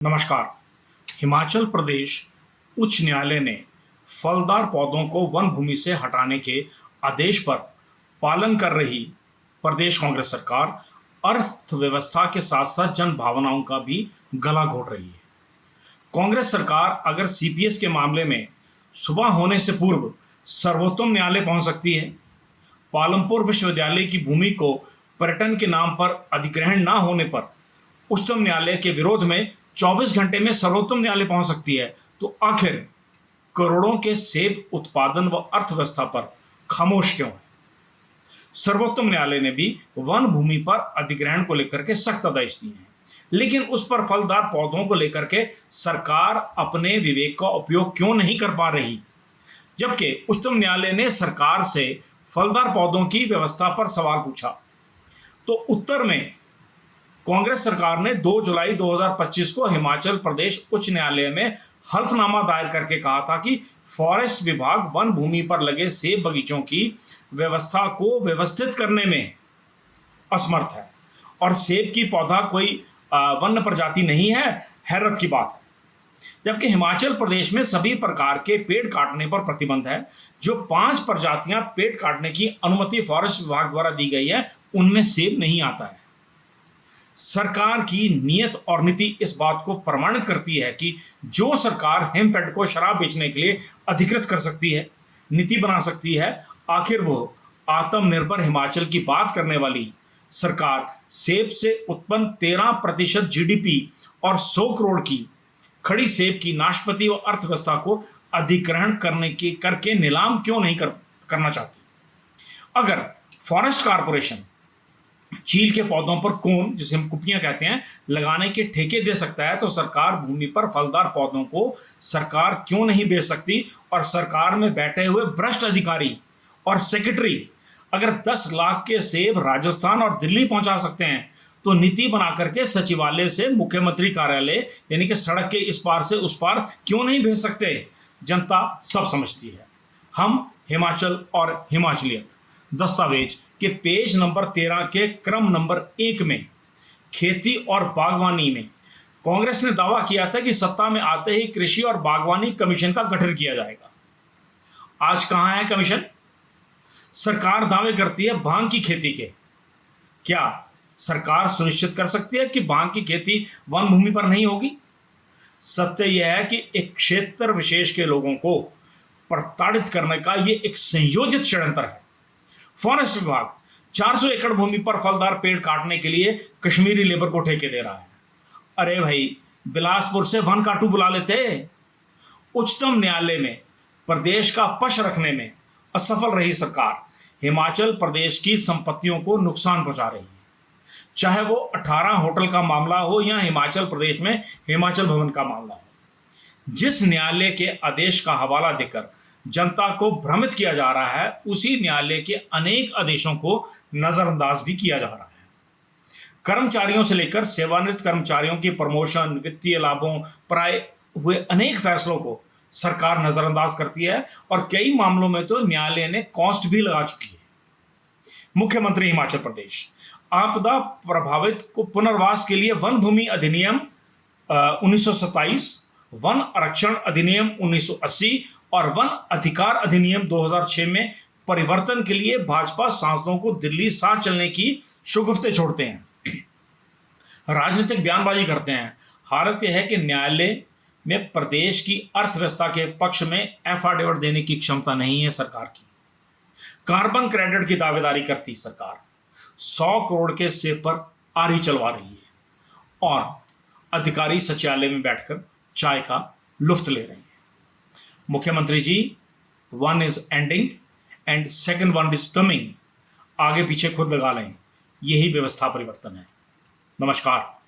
नमस्कार। हिमाचल प्रदेश उच्च न्यायालय ने फलदार पौधों को वन भूमि से हटाने के आदेश पर पालन कर रही प्रदेश कांग्रेस सरकार अर्थव्यवस्था के साथ साथ जन भावनाओं का भी गला घोट रही है। कांग्रेस सरकार अगर सीपीएस के मामले में सुबह होने से पूर्व सर्वोच्च न्यायालय पहुंच सकती है, पालमपुर विश्वविद्यालय की भूमि को पर्यटन के नाम पर अधिग्रहण न होने पर उच्चतम न्यायालय के विरोध में 24 घंटे में सर्वोच्च न्यायालय पहुंच सकती है, तो आखिर करोड़ों के सेब उत्पादन व अर्थव्यवस्था पर खामोश क्यों है? सर्वोच्च न्यायालय ने भी वन भूमि पर अधिग्रहण को लेकर के सख्त आदेश दिए हैं, लेकिन उस पर फलदार पौधों को लेकर के सरकार अपने विवेक का उपयोग क्यों नहीं कर पा रही? जबकि उच्चतम न्यायालय ने सरकार से फलदार पौधों की व्यवस्था पर सवाल पूछा, तो उत्तर में कांग्रेस सरकार ने 2 जुलाई 2025 को हिमाचल प्रदेश उच्च न्यायालय में हल्फनामा दायर करके कहा था कि फॉरेस्ट विभाग वन भूमि पर लगे सेब बगीचों की व्यवस्था को व्यवस्थित करने में असमर्थ है और सेब की पौधा कोई वन्य प्रजाति नहीं है। हैरत की बात है। जबकि हिमाचल प्रदेश में सभी प्रकार के पेड़ काटने पर प्रतिबंध है। जो 5 प्रजातियां पेड़ काटने की अनुमति फॉरेस्ट विभाग द्वारा दी गई है, उनमें सेब नहीं आता है। सरकार की नीयत और नीति इस बात को प्रमाणित करती है कि जो सरकार हिमफेड को शराब बेचने के लिए अधिकृत कर सकती है, नीति बना सकती है, आखिर वो आत्मनिर्भर हिमाचल की बात करने वाली सरकार सेब से उत्पन्न 13% जीडीपी और 100 करोड़ की खड़ी सेब की नाशपाती व अर्थव्यवस्था को अधिग्रहण करके नीलाम क्यों नहीं करना चाहती? अगर फॉरेस्ट कारपोरेशन चील के पौधों पर कोन, जिसे हम कुपियां कहते हैं, लगाने के ठेके दे सकता है, तो सरकार भूमि पर फलदार पौधों को सरकार क्यों नहीं बेच सकती? और सरकार में बैठे हुए भ्रष्ट अधिकारी और सेक्रेटरी अगर 10 लाख के सेब राजस्थान और दिल्ली पहुंचा सकते हैं, तो नीति बना करके सचिवालय से मुख्यमंत्री कार्यालय यानी कि सड़क के इस पार से उस पार क्यों नहीं भेज सकते? जनता सब समझती है। हम हिमाचल और हिमाचलियत दस्तावेज के पेज नंबर 13 के क्रम नंबर 1 में खेती और बागवानी में कांग्रेस ने दावा किया था कि सत्ता में आते ही कृषि और बागवानी कमीशन का गठन किया जाएगा। आज कहां है कमीशन? सरकार दावे करती है भांग की खेती के। क्या सरकार सुनिश्चित कर सकती है कि भांग की खेती वन भूमि पर नहीं होगी? सत्य यह है कि एक क्षेत्र विशेष के लोगों को प्रताड़ित करने का यह एक संयोजित षड्यंत्र है। फॉरेस्ट विभाग 400 एकड़ भूमि पर फलदार पेड़ काटने के लिए कश्मीरी लेबर को ठेके दे रहा है। अरे भाई, बिलासपुर से वन काटू बुला लेते। उच्चतम न्यायालय में प्रदेश का पक्ष रखने में असफल रही सरकार हिमाचल प्रदेश की संपत्तियों को नुकसान पहुंचा रही है। चाहे वो 18 होटल का मामला हो या हिमाचल प्रदेश में हिमाचल भवन का मामला हो, जिस न्यायालय के आदेश का हवाला देकर जनता को भ्रमित किया जा रहा है, उसी न्यायालय के अनेक आदेशों को नजरअंदाज भी किया जा रहा है। कर्मचारियों से लेकर सेवानिवृत्त कर्मचारियों की प्रमोशन, वित्तीय लाभों, प्राय हुए अनेक फैसलों को सरकार नजरअंदाज करती है और कई मामलों में तो न्यायालय ने कॉस्ट भी लगा चुकी है। मुख्यमंत्री हिमाचल प्रदेश आपदा प्रभावित को पुनर्वास के लिए वन भूमि अधिनियम 1927, वन आरक्षण अधिनियम 1980 और वन अधिकार अधिनियम 2006 में परिवर्तन के लिए भाजपा सांसदों को दिल्ली साथ चलने की शुगुफ्ते छोड़ते हैं, राजनीतिक बयानबाजी करते हैं। हालत यह है कि न्यायालय में प्रदेश की अर्थव्यवस्था के पक्ष में एफिडेविट देने की क्षमता नहीं है सरकार की। कार्बन क्रेडिट की दावेदारी करती सरकार 100 करोड़ के सेब पर आरी चलवा रही है और अधिकारी सचिवालय में बैठकर चाय का लुफ्त ले रहे हैं। मुख्यमंत्री जी, one is ending and second one is coming. आगे पीछे खुद लगा लें, यही व्यवस्था परिवर्तन है। नमस्कार।